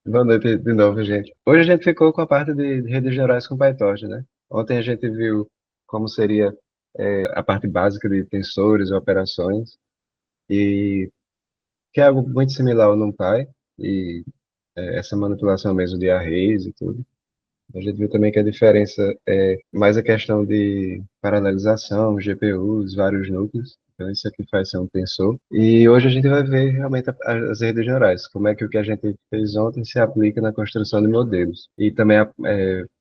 Boa noite de novo, gente. Hoje a gente ficou com a parte de redes gerais com PyTorch, né? Ontem a gente viu como seria a parte básica de tensores e operações, e que é algo muito similar ao NumPy, e essa manipulação mesmo de arrays e tudo. A gente viu também que a diferença é mais a questão de paralelização, GPUs, vários núcleos. Então, isso aqui faz ser um tensor. E hoje a gente vai ver realmente as redes neurais, como é que o que a gente fez ontem se aplica na construção de modelos. E também,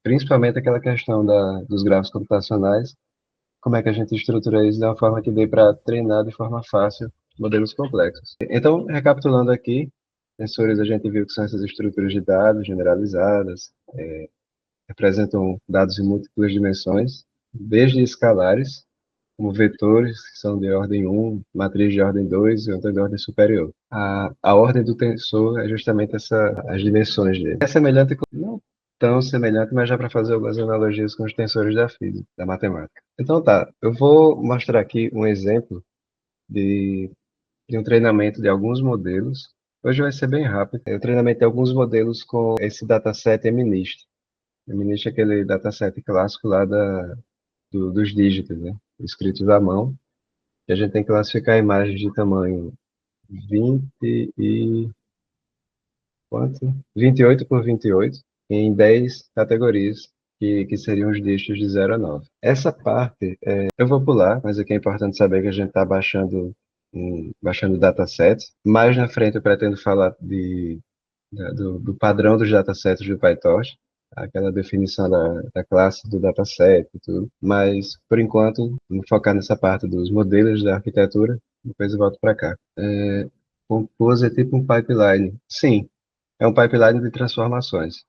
principalmente, aquela questão dos gráficos computacionais, como é que a gente estrutura isso de uma forma que dê para treinar de forma fácil modelos complexos. Então, recapitulando aqui, tensores a gente viu que são essas estruturas de dados generalizadas, representam dados em múltiplas dimensões, desde escalares, como vetores, que são de ordem 1, matriz de ordem 2 e outra de ordem superior. A ordem do tensor é justamente as dimensões dele. É semelhante, não tão semelhante, mas já para fazer algumas analogias com os tensores da física, da matemática. Então tá, eu vou mostrar aqui um exemplo de, de um treinamento de alguns modelos. Hoje vai ser bem rápido. É o treinamento de alguns modelos com esse dataset MNIST. MNIST é aquele dataset clássico lá dos dígitos, né? Escritos à mão, que a gente tem que classificar imagens de tamanho 20 e quanto? 28 por 28 em 10 categorias, que seriam os dígitos de 0 a 9. Essa parte eu vou pular, mas aqui é importante saber que a gente está baixando datasets. Mais na frente eu pretendo falar do padrão dos datasets do PyTorch, aquela definição da classe do dataset e tudo. Mas, por enquanto, vamos focar nessa parte dos modelos da arquitetura, depois eu volto para cá. Compose é tipo um pipeline. Sim, é um pipeline de transformações.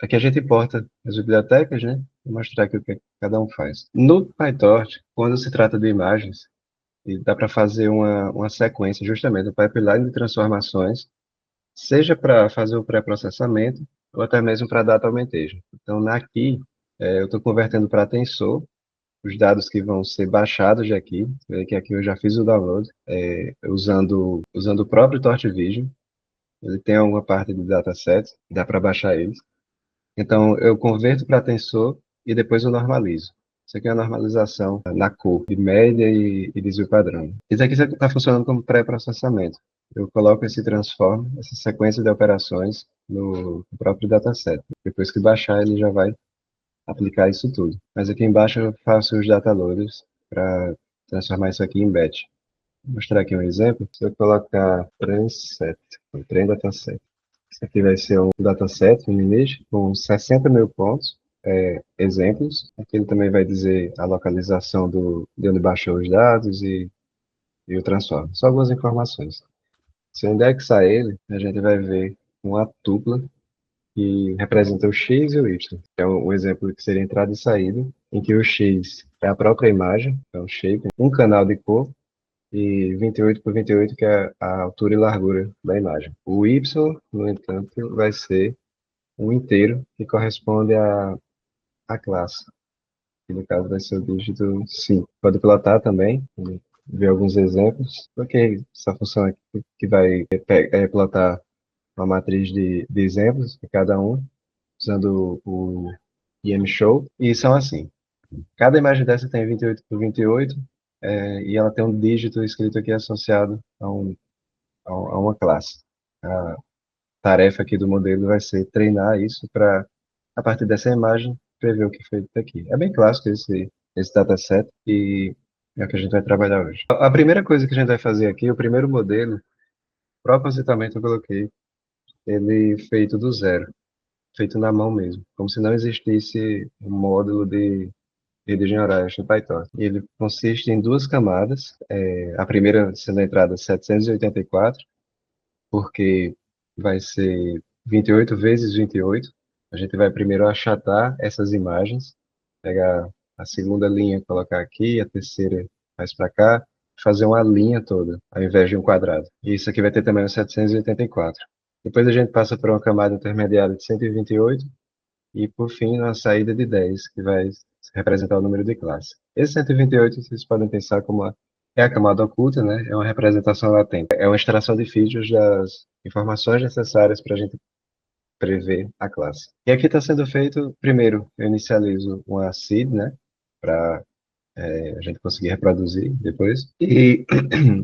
Aqui a gente importa as bibliotecas, né? Vou mostrar aqui o que cada um faz. No PyTorch, quando se trata de imagens, e dá para fazer uma sequência, justamente, um pipeline de transformações, seja para fazer o pré-processamento ou até mesmo para data augmentation. Então, aqui, eu estou convertendo para tensor os dados que vão ser baixados de aqui, que aqui eu já fiz o download, usando o próprio Torch Vision. Ele tem alguma parte de dataset, dá para baixar eles. Então, eu converto para tensor e depois eu normalizo. Isso aqui é a normalização na cor, de média e desvio padrão. Isso aqui está funcionando como pré-processamento. Eu coloco esse transform, essa sequência de operações no próprio dataset. Depois que baixar, ele já vai aplicar isso tudo. Mas aqui embaixo eu faço os data loaders para transformar isso aqui em batch. Vou mostrar aqui um exemplo. Se eu colocar train train dataset. Esse aqui vai ser um dataset, um image, com 60 mil pontos, exemplos. Aqui ele também vai dizer a localização de onde baixou os dados e o transform. Só algumas informações. Se eu indexar ele, a gente vai ver uma tupla que representa o X e o Y. É um exemplo que seria entrada e saída, em que o X é a própria imagem, é um shape, um canal de cor, e 28 por 28, que é a altura e largura da imagem. O Y, no entanto, vai ser um inteiro que corresponde à classe, que no caso vai ser o dígito 5. Pode plotar também, ver alguns exemplos, porque essa função aqui que vai plotar uma matriz de exemplos de cada um, usando o IMShow, e são assim. Cada imagem dessa tem 28 por 28, e ela tem um dígito escrito aqui associado a uma classe. A tarefa aqui do modelo vai ser treinar isso para, a partir dessa imagem, prever o que foi feito aqui. É bem clássico esse dataset e é o que a gente vai trabalhar hoje. A primeira coisa que a gente vai fazer aqui, o primeiro modelo, propositalmente eu coloquei ele feito do zero, feito na mão mesmo, como se não existisse um módulo de redes neurais no Python. Ele consiste em duas camadas, a primeira sendo a entrada 784, porque vai ser 28 vezes 28. A gente vai primeiro achatar essas imagens, pegar a segunda linha, colocar aqui, a terceira mais para cá, fazer uma linha toda, ao invés de um quadrado. E isso aqui vai ter também o 784. Depois a gente passa por uma camada intermediária de 128 e, por fim, uma saída de 10, que vai representar o número de classe. Esse 128 vocês podem pensar como é a camada oculta, né? É uma representação latente. É uma extração de features das informações necessárias para a gente prever a classe. E aqui está sendo feito, primeiro, eu inicializo uma seed, né, para a gente conseguir reproduzir depois. E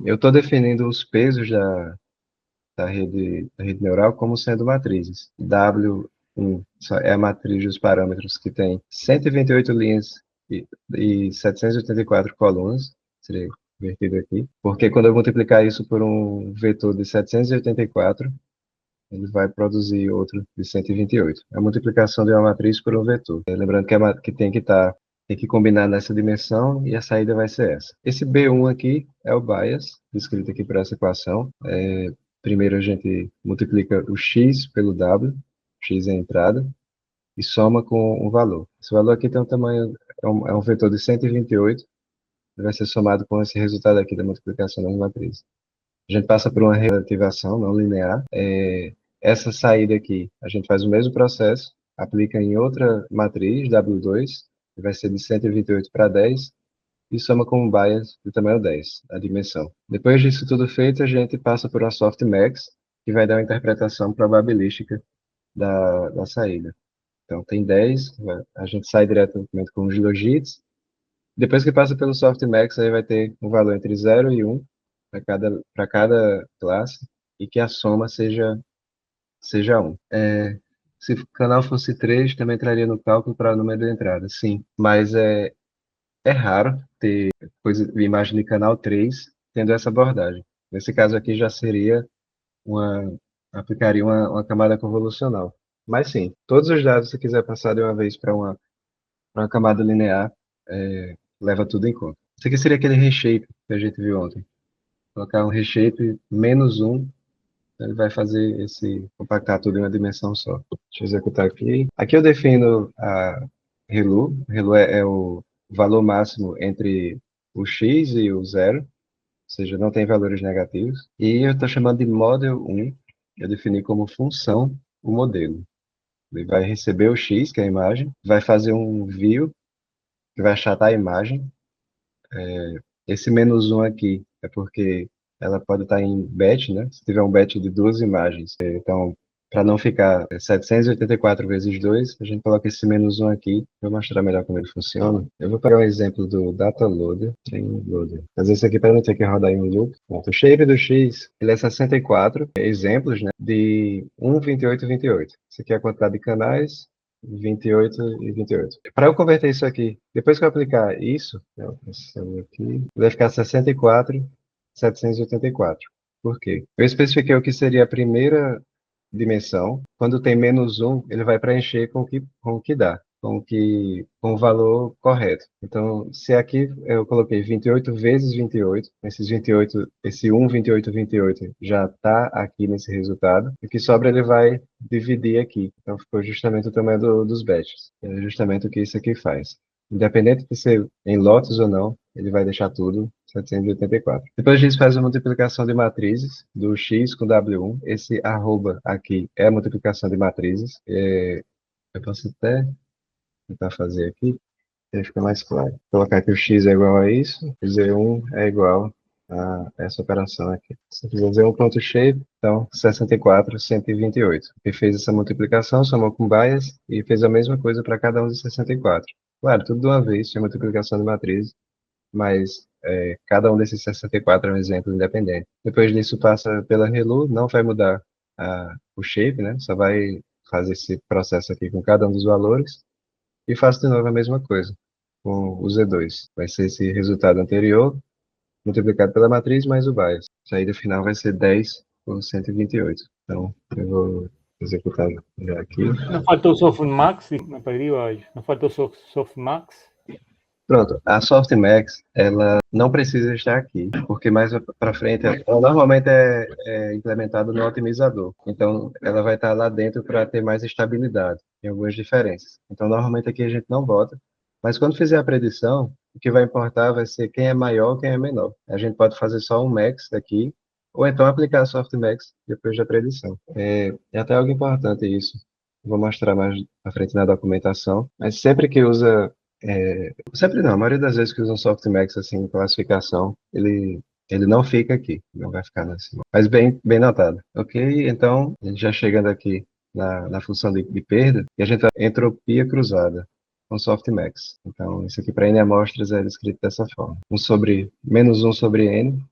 eu estou definindo os pesos da rede neural como sendo matrizes. W1 é a matriz dos parâmetros que tem 128 linhas e 784 colunas. Seria invertido aqui. Porque quando eu multiplicar isso por um vetor de 784, ele vai produzir outro de 128. É a multiplicação de uma matriz por um vetor. Lembrando que tem que combinar nessa dimensão e a saída vai ser essa. Esse B1 aqui é o bias, descrito aqui por essa equação. Primeiro a gente multiplica o x pelo w, x é a entrada, e soma com um valor. Esse valor aqui tem um tamanho, é um vetor de 128, e vai ser somado com esse resultado aqui da multiplicação das matrizes. A gente passa por uma relativação não linear. Essa saída aqui, a gente faz o mesmo processo, aplica em outra matriz, W2, que vai ser de 128 para 10, e soma com um bias de tamanho 10, a dimensão. Depois disso tudo feito, a gente passa por uma softmax, que vai dar uma interpretação probabilística da saída. Então, tem 10, a gente sai diretamente com os logits. Depois que passa pelo softmax, aí vai ter um valor entre 0 e 1 para cada classe, e que a soma seja 1. Se o canal fosse 3, também entraria no cálculo para o número de entrada, sim. Mas é raro ter imagem de canal 3 tendo essa abordagem. Nesse caso aqui já seria aplicaria uma camada convolucional. Mas sim, todos os dados, se quiser passar de uma vez para uma camada linear, leva tudo em conta. Isso aqui seria aquele reshape que a gente viu ontem. Colocar um reshape menos 1, ele vai fazer compactar tudo em uma dimensão só. Deixa eu executar aqui. Aqui eu defino a ReLU. ReLU é o valor máximo entre o x e o zero, ou seja, não tem valores negativos. E eu estou chamando de model 1, eu defini como função o modelo. Ele vai receber o x, que é a imagem, vai fazer um view, que vai achatar a imagem. Esse menos 1 aqui é porque ela pode estar em batch, né? Se tiver um batch de duas imagens. Então, para não ficar 784 vezes 2, a gente coloca esse menos 1 aqui. Vou mostrar melhor como ele funciona. Eu vou pegar um exemplo do data loader. Fazer isso aqui para não ter que rodar em um loop. Pronto, o shape do X, ele é 64 exemplos, né, de 1, 28 e 28. Isso aqui é a quantidade de canais, 28 e 28. Para eu converter isso aqui, depois que eu aplicar isso, aqui, vai ficar 64, 784. Por quê? Eu especifiquei o que seria a primeira dimensão. Quando tem menos 1, ele vai preencher com o que dá, com o valor correto. Então, se aqui eu coloquei 28 vezes 28, esses 28, esse 1, 28, 28 já está aqui nesse resultado, e o que sobra ele vai dividir aqui. Então, ficou justamente o tamanho dos batches. É justamente o que isso aqui faz. Independente de ser em lotes ou não, ele vai deixar tudo 784. Depois disso, faz a multiplicação de matrizes do x com W1. Esse arroba aqui é a multiplicação de matrizes. Eu posso até tentar fazer aqui, para ficar mais claro. Vou colocar que o x é igual a isso, o z1 é igual a essa operação aqui. Se eu fizer z1.shape, então 64, 128. Ele fez essa multiplicação, somou com bias e fez a mesma coisa para cada um dos 64. Claro, tudo de uma vez, tinha multiplicação de matrizes, mas cada um desses 64 é um exemplo independente. Depois disso passa pela ReLU, não vai mudar o shape, né? Só vai fazer esse processo aqui com cada um dos valores e faço de novo a mesma coisa com o Z2. Vai ser esse resultado anterior multiplicado pela matriz mais o bias. A saída final vai ser 10 por 128. Então, eu vou executar já aqui. Não faltou o softmax, me perdi hoje. Não faltou o softmax. Pronto, a softmax, ela não precisa estar aqui, porque mais para frente, ela normalmente é implementada no otimizador. Então, ela vai estar lá dentro para ter mais estabilidade, tem algumas diferenças. Então, normalmente aqui a gente não bota, mas quando fizer a predição, o que vai importar vai ser quem é maior, quem é menor. A gente pode fazer só um max aqui, ou então aplicar a softmax depois da predição. É até algo importante isso. Vou mostrar mais à frente na documentação, mas sempre que usa sempre não, a maioria das vezes que usam softmax assim, em classificação, ele não fica aqui, não vai ficar nesse. Mas bem notado. Ok, então, já chegando aqui na função de perda, e a gente vai entropia cruzada com softmax. Então, isso aqui para n amostras é descrito dessa forma. Menos 1 sobre n,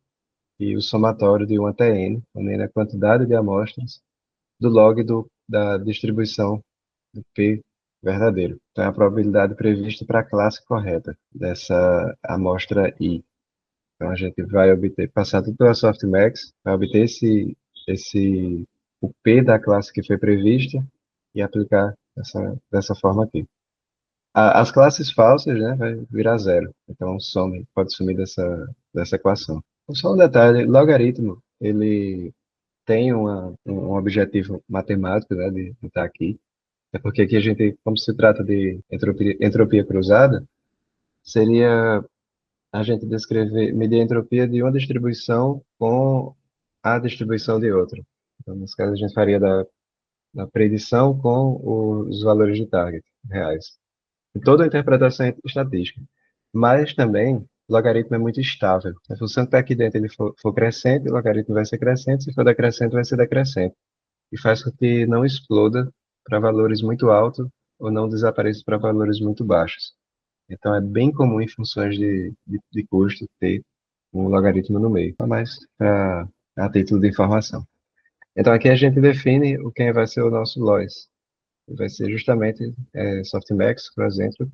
e o somatório de 1 até n, onde n é a quantidade de amostras do log da distribuição do P verdadeiro. Então, é a probabilidade prevista para a classe correta dessa amostra I. Então, a gente vai passar tudo pela softmax, vai obter o P da classe que foi prevista e aplicar dessa forma aqui. As classes falsas, né, vai virar zero. Então, pode sumir dessa equação. Só um detalhe, logaritmo, ele tem um objetivo matemático, né, de estar aqui. É porque aqui a gente, como se trata de entropia cruzada, seria a gente medir a entropia de uma distribuição com a distribuição de outra. Então, nesse caso, a gente faria da predição com os valores de target reais. Toda a interpretação é estatística. Mas também, o logaritmo é muito estável. A função que está aqui dentro ele for crescente, o logaritmo vai ser crescente, se for decrescente, vai ser decrescente. E faz com que não exploda para valores muito altos ou não desapareça para valores muito baixos. Então, é bem comum em funções de custo ter um logaritmo no meio, mas a título de informação. Então, aqui a gente define quem vai ser o nosso loss. Vai ser justamente softmax, por exemplo,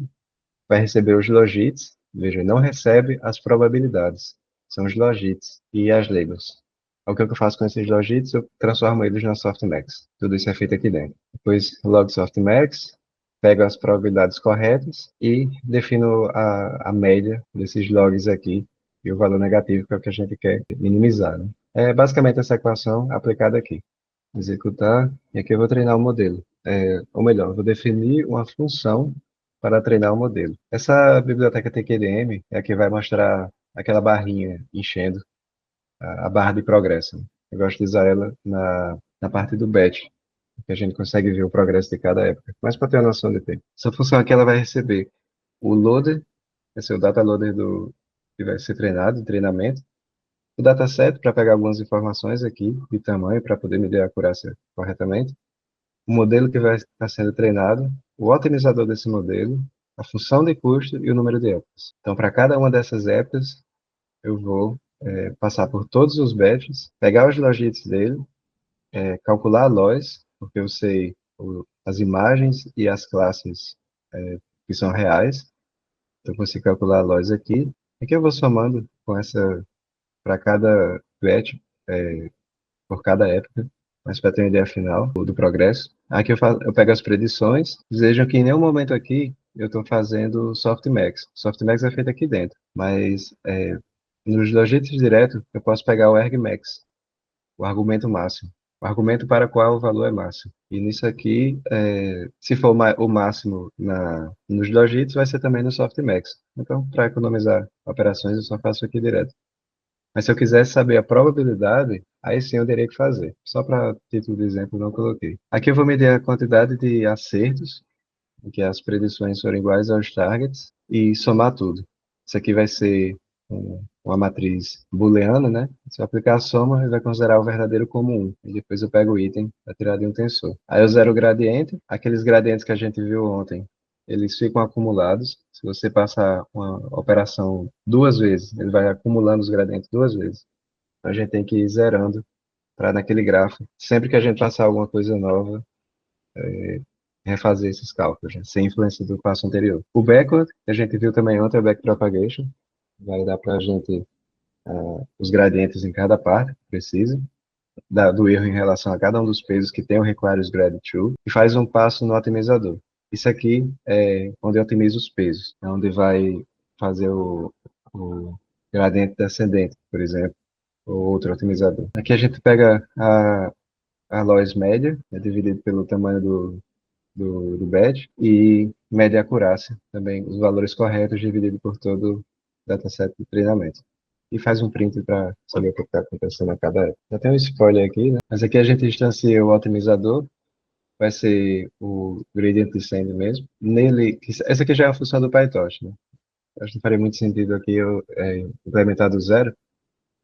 vai receber os logits, veja, não recebe as probabilidades, são os logits e as labels. O que eu faço com esses logits? Eu transformo eles na softmax. Tudo isso é feito aqui dentro. Depois, log softmax, pego as probabilidades corretas e defino a média desses logs aqui e o valor negativo, que é o que a gente quer minimizar. Né? É basicamente essa equação aplicada aqui. Executar, e aqui eu vou treinar o modelo. Ou melhor, eu vou definir uma função para treinar o modelo. Essa biblioteca TQDM é a que vai mostrar aquela barrinha enchendo, a barra de progresso. Eu gosto de usar ela na parte do batch, que a gente consegue ver o progresso de cada época. Mas para ter uma noção de tempo. Essa função aqui ela vai receber o loader, esse é o data loader que vai ser treinado, de treinamento, o dataset para pegar algumas informações aqui de tamanho para poder medir a acurácia corretamente, o modelo que vai estar sendo treinado, o otimizador desse modelo, a função de custo e o número de épocas. Então, para cada uma dessas épocas, eu vou passar por todos os batches, pegar os logits dele, calcular a loss, porque eu sei as imagens e as classes que são reais, então eu consigo calcular a loss aqui. Aqui eu vou somando para cada batch, por cada época, mas para ter uma ideia final do progresso. Aqui eu pego as predições, vejam que em nenhum momento aqui eu estou fazendo softmax. Softmax é feito aqui dentro, mas nos logits direto eu posso pegar o argmax, o argumento máximo, o argumento para qual o valor é máximo. E nisso aqui, se for o máximo nos logits, vai ser também no softmax. Então, para economizar operações, eu só faço aqui direto. Mas se eu quisesse saber a probabilidade, aí sim eu teria que fazer. Só para título de exemplo, não coloquei. Aqui eu vou medir a quantidade de acertos, em que as predições forem iguais aos targets, e somar tudo. Isso aqui vai ser uma matriz booleana, né? Se eu aplicar a soma, ele vai considerar o verdadeiro como 1. E depois eu pego o item para tirar de um tensor. Aí eu zero o gradiente. Aqueles gradientes que a gente viu ontem, eles ficam acumulados. Se você passar uma operação duas vezes, ele vai acumulando os gradientes duas vezes. Então a gente tem que ir zerando para naquele grafo, sempre que a gente passar alguma coisa nova, refazer esses cálculos, né, sem influência do passo anterior. O backward, que a gente viu também ontem, é o backpropagation, vai dar para a gente os gradientes em cada parte que precisa, do erro em relação a cada um dos pesos que tem o requires grad to, e faz um passo no otimizador. Isso aqui é onde otimiza os pesos, é onde vai fazer o gradiente descendente, por exemplo, ou outro otimizador. Aqui a gente pega a loss média, é dividido pelo tamanho do badge, e mede a acurácia, também os valores corretos dividido por todo o dataset de treinamento. E faz um print para saber o que está acontecendo a cada época. Já tem um spoiler aqui, né? Mas aqui a gente instancia o otimizador, vai ser o gradient descend mesmo. Essa aqui já é a função do PyTorch, né? Acho que não faria muito sentido aqui eu implementar do zero,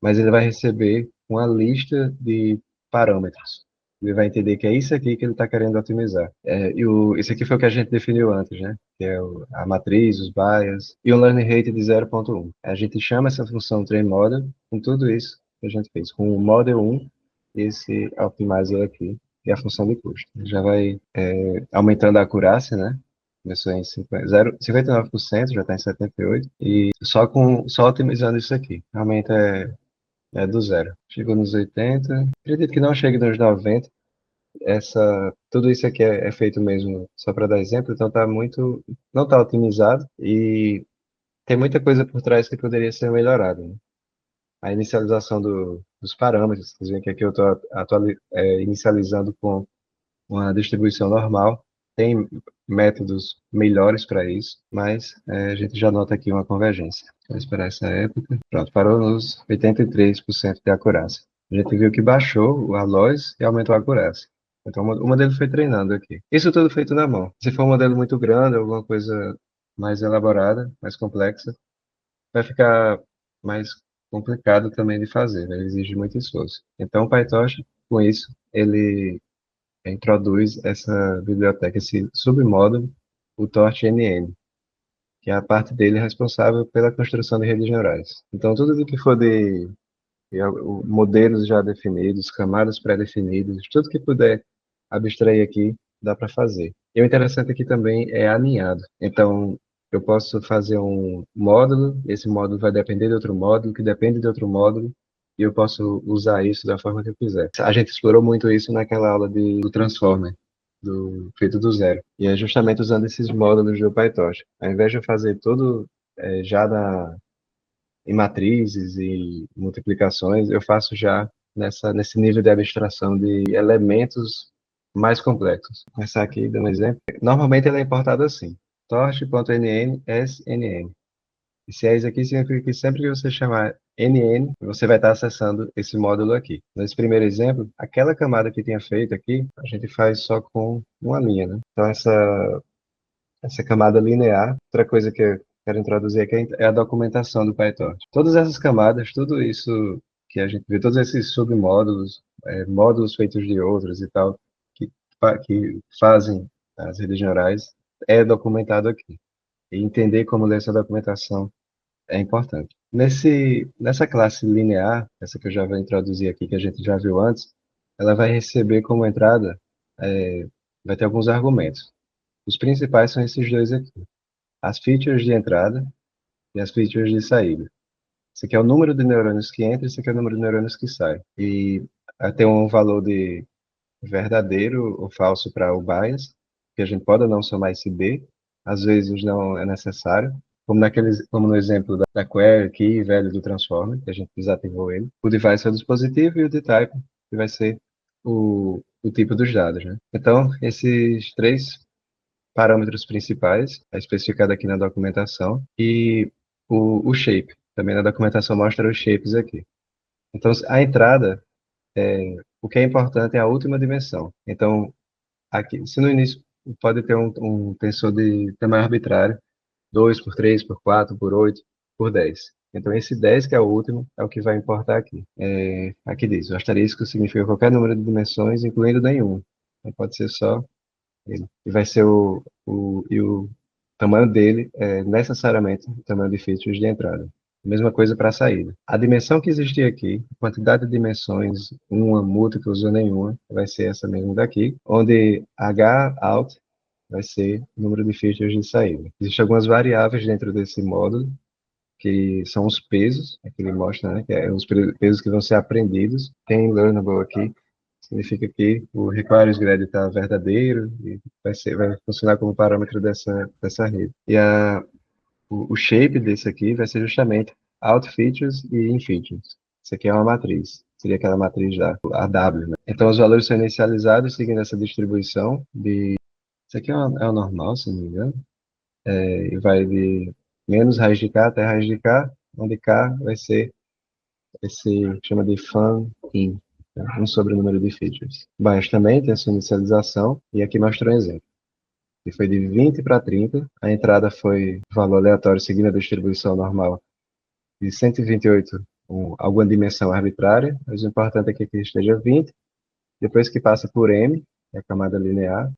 mas ele vai receber uma lista de parâmetros. ele vai entender que é isso aqui que ele está querendo otimizar. Esse aqui foi o que a gente definiu antes, né? Que é a matriz, os bias, e um learning rate de 0,1. A gente chama essa função train model com tudo isso que a gente fez, com o model 1 e esse optimizer aqui, que é a função de custo. Já vai aumentando a acurácia, né? Começou em 59%, já está em 78%, e só otimizando isso aqui. Realmente é do zero. Chegou nos 80, acredito que não chegue nos 90. Tudo isso aqui é feito mesmo só para dar exemplo, então não está otimizado e tem muita coisa por trás que poderia ser melhorada, né? A inicialização dos parâmetros, vocês veem que aqui eu estou inicializando com uma distribuição normal. Tem métodos melhores para isso, mas a gente já nota aqui uma convergência. Vou esperar essa época. Pronto, parou nos 83% de acurácia. A gente viu que baixou o alloys e aumentou a acurácia. Então, o modelo foi treinando aqui. Isso tudo feito na mão. Se for um modelo muito grande, alguma coisa mais elaborada, mais complexa, vai ficar mais complicado também de fazer, né? Ele exige muito esforço. Então, o PyTorch, com isso, ele introduz essa biblioteca, esse submódulo, o torch-NN, que é a parte dele responsável pela construção de redes neurais. Então, tudo que for de modelos já definidos, camadas pré-definidas, tudo que puder abstrair aqui, dá para fazer. E o interessante aqui também é alinhado. Então, eu posso fazer um módulo, esse módulo vai depender de outro módulo, que depende de outro módulo, e eu posso usar isso da forma que eu quiser. A gente explorou muito isso naquela aula do Transformer, feito do zero. E é justamente usando esses módulos do PyTorch. Ao invés de eu fazer tudo já em matrizes e multiplicações, eu faço já nesse nível de abstração de elementos mais complexos. Vou começar aqui dando um exemplo. Normalmente ele é importado assim: torch.nn snn. E se é isso aqui, significa que sempre que você chamar NN, você vai estar acessando esse módulo aqui. Nesse primeiro exemplo, aquela camada que tinha feito aqui, a gente faz só com uma linha, né? Então, essa camada linear, outra coisa que eu quero introduzir aqui é a documentação do PyTorch. Todas essas camadas, tudo isso que a gente vê, todos esses submódulos, módulos feitos de outros e tal, que fazem as redes neurais, é documentado aqui. E entender como ler essa documentação é importante. Nessa classe linear, essa que eu já vou introduzir aqui, que a gente já viu antes, ela vai receber como entrada, vai ter alguns argumentos. Os principais são esses dois aqui: as features de entrada e as features de saída. Esse aqui é o número de neurônios que entra, esse aqui é o número de neurônios que sai. E tem um valor de verdadeiro ou falso para o bias, que a gente pode ou não somar esse B, às vezes não é necessário, como no exemplo da query key velho do transformer, que a gente desativou ele. O device é o dispositivo e o de type, que vai ser o tipo dos dados, né? Então, esses três parâmetros principais, é especificado aqui na documentação, e o shape. Também na documentação mostra os shapes aqui. Então, a entrada, o que é importante é a última dimensão. Então, aqui, se no início pode ter um tensor de tamanho arbitrário, 2 por 3 por 4 por 8 por 10. Então, esse 10, que é o último, é o que vai importar aqui. Aqui diz: o asterisco significa qualquer número de dimensões, incluindo nenhum. Então, pode ser só ele. E vai ser o tamanho dele é necessariamente o tamanho de features de entrada. Mesma coisa para a saída. A dimensão que existia aqui, a quantidade de dimensões, uma, múltiplas ou nenhuma, vai ser essa mesma daqui, onde H out vai ser o número de features de saída. Existem algumas variáveis dentro desse módulo, que são os pesos, que ele mostra, né, que é os pesos que vão ser aprendidos. Tem learnable aqui, significa que o requires grade está verdadeiro e vai funcionar como parâmetro dessa rede. E o shape desse aqui vai ser justamente out features e in features. Isso aqui é uma matriz, seria aquela matriz lá, a W, né? Então os valores são inicializados seguindo essa distribuição isso aqui é o normal, se não me engano, e vai de menos raiz de K até raiz de K, onde K vai ser chama de fan in, né? Um sobre o número de features. Mas também tem essa inicialização, e aqui mostra um exemplo. Que foi de 20 para 30, a entrada foi valor aleatório seguindo a distribuição normal de 128, alguma dimensão arbitrária, mas o importante é que aqui esteja 20, Depois que passa por M, que é a camada linear,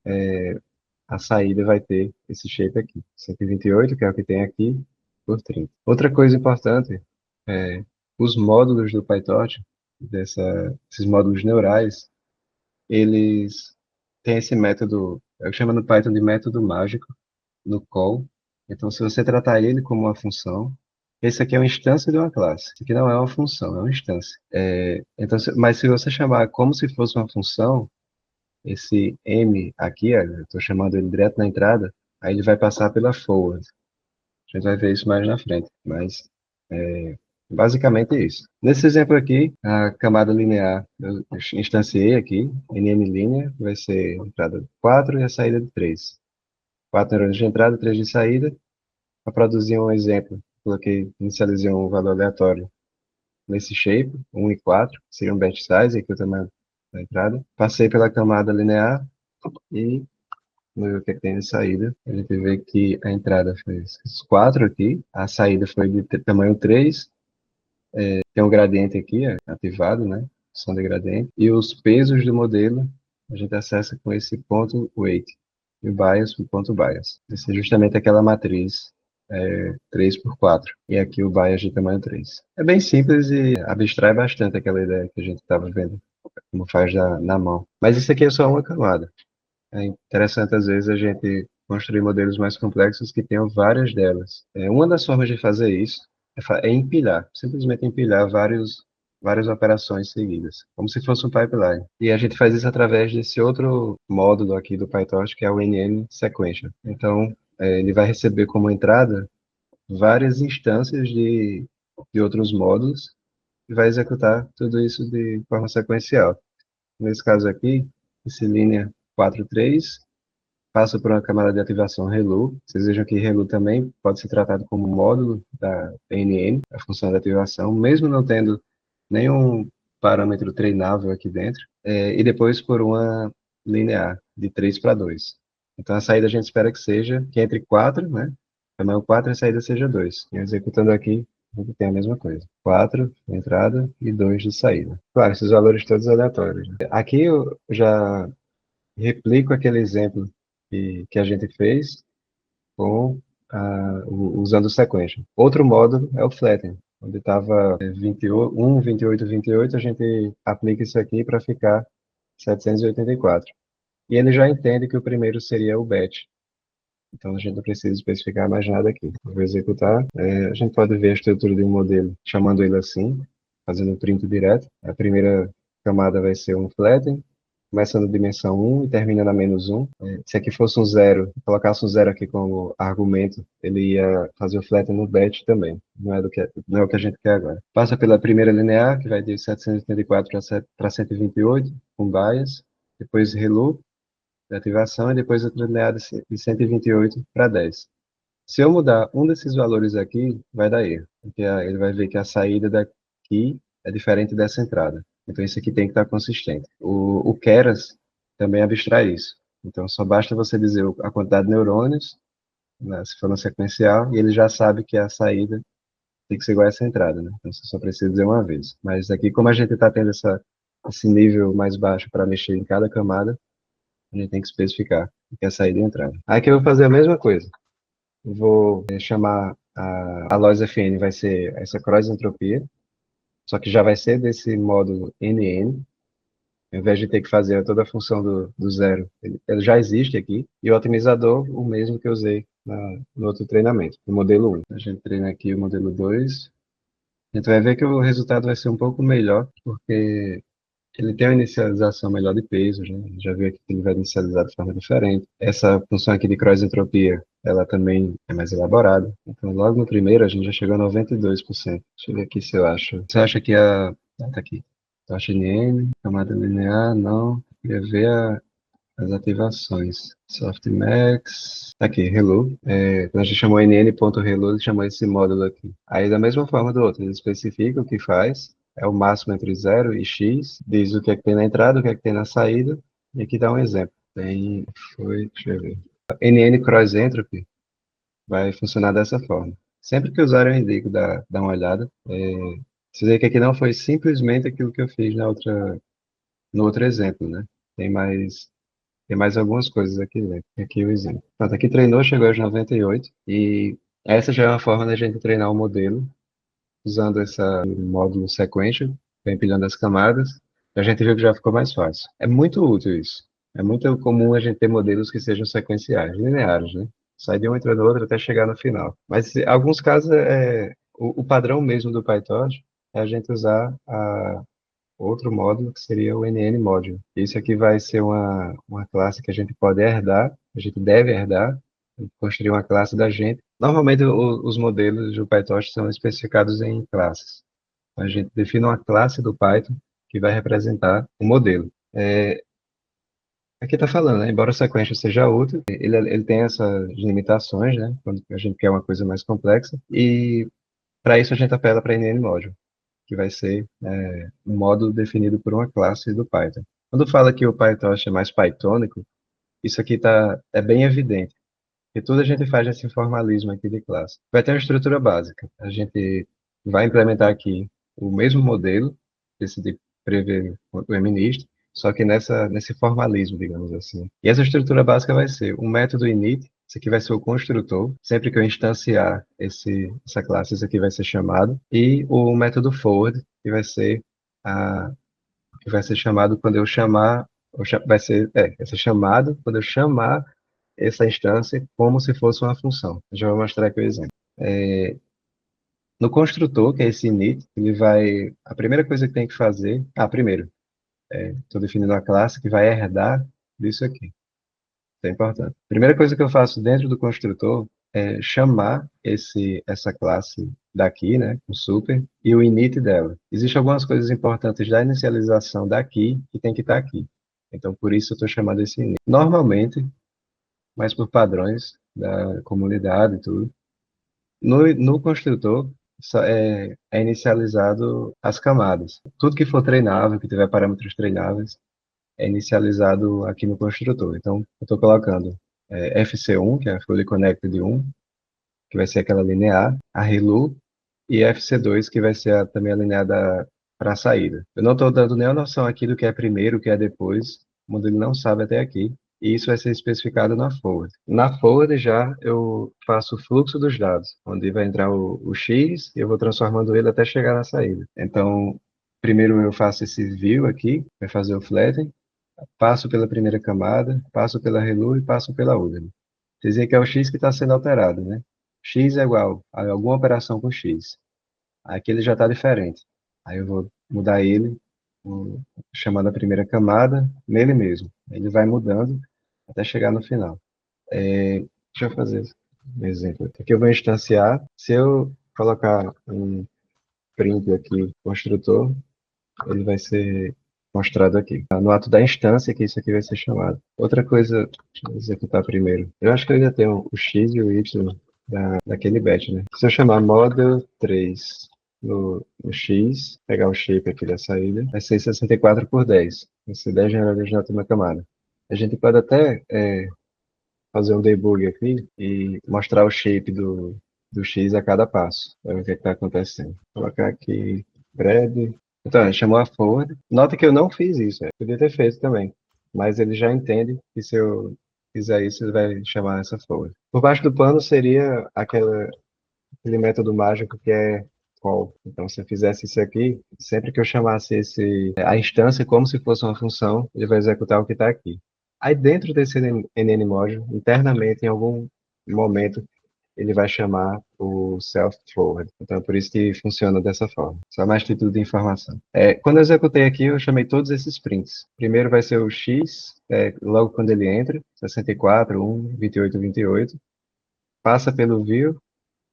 a saída vai ter esse shape aqui, 128, que é o que tem aqui, por 30. Outra coisa importante é os módulos do PyTorch, esses módulos neurais, eles têm esse método, eu chamo no Python de método mágico, no call. Então, se você tratar ele como uma função, esse aqui é uma instância de uma classe. Isso aqui não é uma função, é uma instância. Então, mas se você chamar como se fosse uma função, esse M aqui, eu estou chamando ele direto na entrada, aí ele vai passar pela forward. A gente vai ver isso mais na frente, mas basicamente é isso. Nesse exemplo aqui, a camada linear, eu instanciei aqui, nm linea, vai ser a entrada de 4 e a saída de 3. 4 neurônios de entrada, 3 de saída. Para produzir um exemplo, coloquei, inicializei um valor aleatório nesse shape, 1 e 4, seria um batch size, aqui o tamanho da entrada. Passei pela camada linear e no que tem de saída, a gente vê que a entrada foi esses 4 aqui, a saída foi de tamanho 3, tem um gradiente aqui ativado, né? Som de gradiente. E os pesos do modelo a gente acessa com esse ponto weight. E o bias, o ponto bias. Esse é justamente aquela matriz 3 por 4. E aqui o bias de tamanho 3. É bem simples e abstrai bastante aquela ideia que a gente estava vendo, como faz na mão. Mas isso aqui é só uma camada. É interessante, às vezes, a gente construir modelos mais complexos que tenham várias delas. Uma das formas de fazer isso é empilhar, simplesmente empilhar várias operações seguidas, como se fosse um pipeline. E a gente faz isso através desse outro módulo aqui do PyTorch, que é o NN Sequential. Então, ele vai receber como entrada várias instâncias de outros módulos e vai executar tudo isso de forma sequencial. Nesse caso aqui, esse linha 43 passa por uma camada de ativação ReLU. Vocês vejam que ReLU também pode ser tratado como módulo da PNN, a função de ativação, mesmo não tendo nenhum parâmetro treinável aqui dentro, e depois por uma linear, de 3 para 2. Então a saída a gente espera que seja, que entre 4, né? Tamanho 4 e a saída seja 2. E executando aqui, a gente tem a mesma coisa. 4 de entrada e 2 de saída. Claro, esses valores todos aleatórios, né? Aqui eu já replico aquele exemplo que a gente fez com usando o sequential. Outro módulo é o flatten, onde estava 21, 28, 28, a gente aplica isso aqui para ficar 784. E ele já entende que o primeiro seria o batch. Então a gente não precisa especificar mais nada aqui. Eu vou executar. A gente pode ver a estrutura de um modelo chamando ele assim, fazendo o print direto. A primeira camada vai ser um flatten, começa na dimensão 1 e termina na -1. Se aqui fosse um zero, colocasse um zero aqui como argumento, ele ia fazer o flatten no batch também. Não é o que a gente quer agora. Passa pela primeira linear, que vai de 784 para 128, com bias. Depois ReLU, de ativação, e depois outra linear de 128 para 10. Se eu mudar um desses valores aqui, vai dar erro, porque ele vai ver que a saída daqui é diferente dessa entrada. Então, isso aqui tem que estar consistente. O Keras também abstrai isso. Então, só basta você dizer a quantidade de neurônios, né, se for no sequencial, e ele já sabe que a saída tem que ser igual a essa entrada, né? Então, você só precisa dizer uma vez. Mas aqui, como a gente está tendo esse nível mais baixo para mexer em cada camada, a gente tem que especificar o que é saída e entrada. Aí que eu vou fazer a mesma coisa. Eu vou chamar a loss FN, vai ser essa cross entropia, só que já vai ser desse módulo NN, ao invés de ter que fazer toda a função do zero, ele já existe aqui, e o otimizador, o mesmo que eu usei no outro treinamento, no modelo 1. A gente treina aqui o modelo 2, a gente vai ver que o resultado vai ser um pouco melhor, porque ele tem uma inicialização melhor de peso, já viu aqui que ele vai inicializar de forma diferente. Essa função aqui de cross-entropia, ela também é mais elaborada. Então, logo no primeiro, a gente já chegou a 92%. Deixa eu ver aqui se eu acho. Você acha que tá aqui. Taxa NN, camada linear, não. Queria ver as ativações. Softmax. Tá aqui, Hello. Quando a gente chamou nn.hello, ele chamou esse módulo aqui. Aí, da mesma forma do outro, ele especifica o que faz, é o máximo entre 0 e x, diz o que é que tem na entrada, o que é que tem na saída, e aqui dá um exemplo. Deixa eu ver. NN Cross Entropy vai funcionar dessa forma. Sempre que usar eu indico, dá uma olhada. Vocês veem que aqui não foi simplesmente aquilo que eu fiz na outra no outro exemplo, né? Tem mais, tem mais algumas coisas aqui, né? Aqui o exemplo. Pronto, aqui treinou, chegou aos 98, e essa já é uma forma da gente treinar o modelo, usando esse módulo sequential, vem empilhando as camadas, a gente viu que já ficou mais fácil. É muito útil isso. É muito comum a gente ter modelos que sejam sequenciais, lineares, né? Sai de um, entra no outro até chegar no final. Mas em alguns casos, o padrão mesmo do PyTorch é a gente usar outro módulo que seria o NN Module. Isso aqui vai ser uma classe que a gente pode herdar, a gente deve herdar, construir uma classe da gente. Normalmente os modelos do PyTorch são especificados em classes. A gente define uma classe do Python que vai representar o modelo. Aqui está falando, né? Embora a sequência seja útil, ele tem essas limitações, né? Quando a gente quer uma coisa mais complexa. E para isso a gente apela para NN Module, que vai ser um módulo definido por uma classe do Python. Quando fala que o PyTorch é mais pythônico, isso aqui é bem evidente, porque tudo a gente faz nesse formalismo aqui de classe. Vai ter uma estrutura básica. A gente vai implementar aqui o mesmo modelo, esse de prever o MNIST, só que nesse formalismo, digamos assim. E essa estrutura básica vai ser um método init, esse aqui vai ser o construtor, sempre que eu instanciar essa classe, isso aqui vai ser chamado, e o método forward, a, que vai ser chamado quando eu chamar, vai ser chamado quando eu chamar essa instância como se fosse uma função. Já vou mostrar aqui o exemplo. No construtor, que é esse init, a primeira coisa que tem que fazer, primeiro, estou definindo a classe que vai herdar disso aqui. Isso é importante. A primeira coisa que eu faço dentro do construtor é chamar essa classe daqui, né, o super, e o init dela. Existem algumas coisas importantes da inicialização daqui que tem que estar aqui. Então, por isso eu estou chamando esse init. Normalmente, mas por padrões da comunidade e tudo, no construtor é inicializado as camadas. Tudo que for treinável, que tiver parâmetros treináveis, é inicializado aqui no construtor. Então, eu estou colocando FC1, que é a Fully Connected 1, que vai ser aquela linear, a ReLU, e FC2, que vai ser também a linear para a saída. Eu não estou dando nenhuma noção aqui do que é primeiro, o que é depois, o modelo não sabe até aqui, e isso vai ser especificado na forward. Na forward já eu faço o fluxo dos dados, onde vai entrar o X e eu vou transformando ele até chegar na saída. Então, primeiro eu faço esse view aqui, vai fazer o flatten, passo pela primeira camada, passo pela ReLU e passo pela UDEM. Vocês veem que é o X que está sendo alterado, né? X é igual a alguma operação com X. Aqui ele já está diferente. Aí eu vou mudar ele, chamando a primeira camada, nele mesmo. Ele vai mudando até chegar no final. Deixa eu fazer um exemplo. Aqui eu vou instanciar. Se eu colocar um print aqui, construtor, ele vai ser mostrado aqui. No ato da instância que isso aqui vai ser chamado. Outra coisa, deixa eu executar primeiro. Eu acho que eu ainda tenho o X e o Y daquele batch, né? Se eu chamar model 3 no X, pegar o shape aqui da saída, vai ser 64 por 10. Vai ser 10 geradores na última camada. A gente pode até fazer um debug aqui e mostrar o shape do X a cada passo, para ver o que está acontecendo. Vou colocar aqui bread. Então, ele chamou a forward. Nota que eu não fiz isso, podia ter feito também, mas ele já entende que se eu fizer isso, ele vai chamar essa forward. Por baixo do pano seria aquele método mágico que é call. Então, se eu fizesse isso aqui, sempre que eu chamasse a instância como se fosse uma função, ele vai executar o que está aqui. Aí, dentro desse NN Module, internamente, em algum momento, ele vai chamar o self-forward. Então, é por isso que funciona dessa forma. Só mais título de informação. Quando eu executei aqui, eu chamei todos esses prints. Primeiro vai ser o X, logo quando ele entra, 64, 1, 28, 28. Passa pelo view,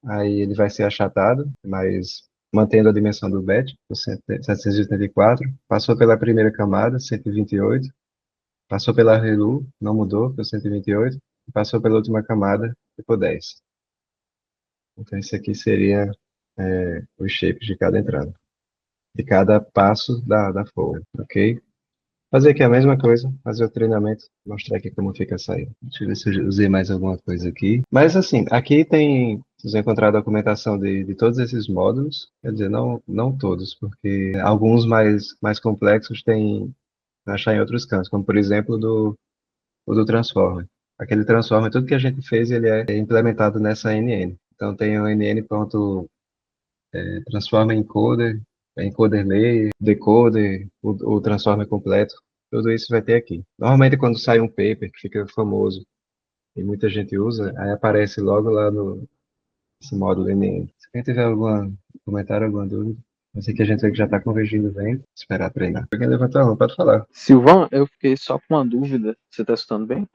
aí ele vai ser achatado, mas mantendo a dimensão do batch, 784. Passou pela primeira camada, 128. Passou pela ReLU, não mudou, foi 128. Passou pela última camada, ficou 10. Então, esse aqui seria os shapes de cada entrada, de cada passo da forward, ok? Fazer aqui a mesma coisa, fazer o treinamento, mostrar aqui como fica a saída. Deixa eu ver se eu usei mais alguma coisa aqui. Mas assim, aqui vocês vão encontrar a documentação de todos esses módulos, quer dizer, não todos, porque alguns mais complexos têm achar em outros campos, como por exemplo o do Transformer. Aquele Transformer, tudo que a gente fez, ele é implementado nessa NN. Então tem o NN.transformer encoder, encoder layer, decoder, o Transformer completo. Tudo isso vai ter aqui. Normalmente quando sai um paper que fica famoso e muita gente usa, aí aparece logo lá no esse módulo NN. Se alguém tiver algum comentário, alguma dúvida, eu sei que a gente já está convergindo bem, esperar treinar. Alguém levantou a mão, pode falar. Silvan, eu fiquei só com uma dúvida. Você está escutando bem?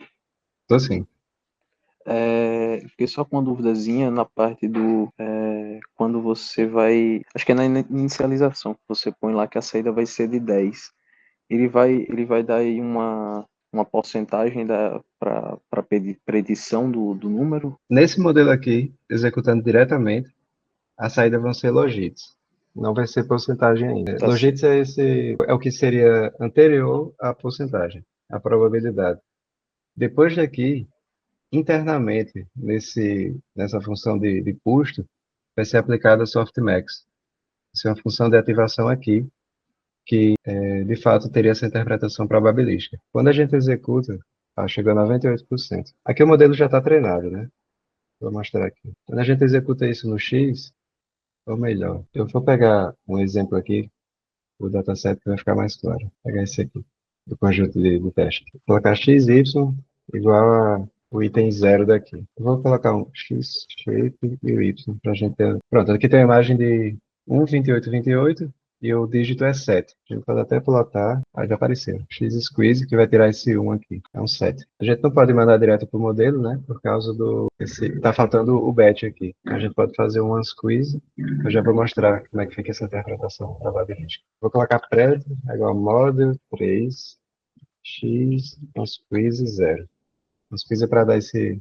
Tô sim. Fiquei só com uma duvidazinha na parte do quando você vai. Acho que é na inicialização que você põe lá que a saída vai ser de 10. Ele vai dar aí uma porcentagem para predição do número? Nesse modelo aqui, executando diretamente, a saída vão ser logits. Não vai ser porcentagem ainda. Tá. Logits é o que seria anterior à porcentagem, a probabilidade. Depois daqui, internamente, nessa função de custo, vai ser aplicada a softmax. Isso é uma função de ativação aqui, que de fato teria essa interpretação probabilística. Quando a gente executa, chega a 98%. Aqui o modelo já está treinado, né? Vou mostrar aqui. Quando a gente executa isso no X, ou melhor, eu vou pegar um exemplo aqui, o dataset, que vai ficar mais claro. Vou pegar esse aqui, do conjunto de teste. Vou colocar xy igual o item 0 daqui. Eu vou colocar um x, shape e o y, para a gente ter... Pronto, aqui tem a imagem de 1, 28, 28, e o dígito é 7. A gente pode até plotar, aí já apareceu. X squeeze, que vai tirar esse 1 aqui. É um 7. A gente não pode mandar direto para o modelo, né? Por causa do... Tá faltando o batch aqui. A gente pode fazer um unsqueeze. Eu já vou mostrar como é que fica essa interpretação probabilística. Vou colocar pred, igual model 3, x, unsqueeze 0. Unsqueeze é para dar esse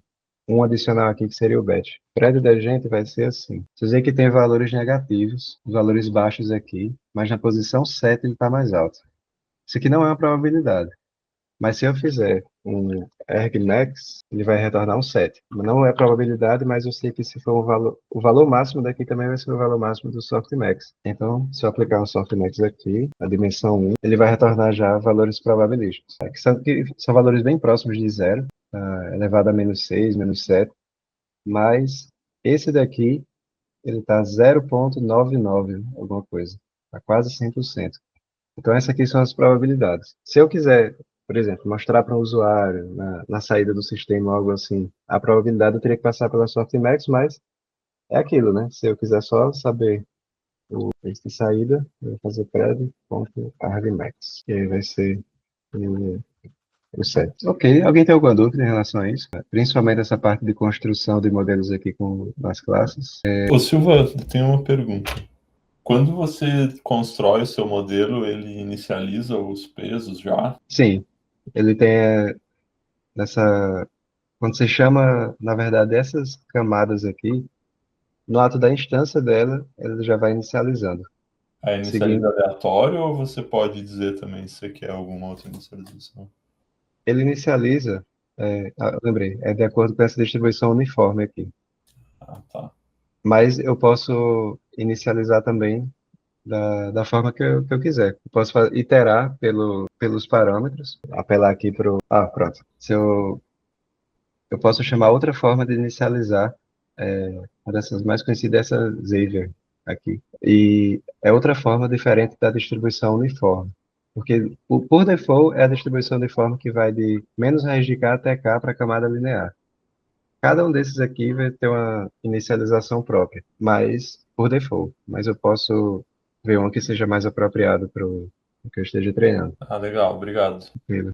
um adicional aqui, que seria o batch. O prédio da gente vai ser assim. Vocês veem que tem valores negativos, valores baixos aqui, mas na posição 7 ele está mais alto. Isso aqui não é uma probabilidade. Mas se eu fizer um argmax, ele vai retornar um 7. Não é probabilidade, mas eu sei que se for o valor máximo daqui também vai ser o valor máximo do softmax. Então, se eu aplicar um softmax aqui, a dimensão 1, ele vai retornar já valores probabilísticos, que são valores bem próximos de zero, elevado a menos 6, menos 7, mas esse daqui, ele está 0,99, alguma coisa, está quase 100%. Então, essas aqui são as probabilidades. Se eu quiser, por exemplo, mostrar para um usuário na saída do sistema algo assim, a probabilidade eu teria que passar pela softmax, mas é aquilo, né? Se eu quiser só saber o preço de saída, eu vou fazer pred.argmax, e aí vai ser o 7. Ok, alguém tem alguma dúvida em relação a isso? Principalmente essa parte de construção de modelos aqui com as classes. Ô Silva, tem uma pergunta. Quando você constrói o seu modelo, ele inicializa os pesos já? Sim, ele tem quando você chama, na verdade, essas camadas aqui, no ato da instância dela, ele já vai inicializando. A inicializa aleatório ou você pode dizer também se você quer alguma outra inicialização? Ele inicializa, lembrei, é de acordo com essa distribuição uniforme aqui. Ah, tá. Mas eu posso inicializar também da forma que eu quiser. Eu posso iterar pelos parâmetros, apelar aqui para o... pronto. Eu posso chamar outra forma de inicializar, uma dessas mais conhecidas é essa Xavier aqui. E é outra forma diferente da distribuição uniforme. Porque, por default, é a distribuição uniforme que vai de menos raiz de K até K para a camada linear. Cada um desses aqui vai ter uma inicialização própria, mas por default. Mas eu posso ver um que seja mais apropriado para o que eu esteja treinando. Ah, legal, obrigado. Tranquilo.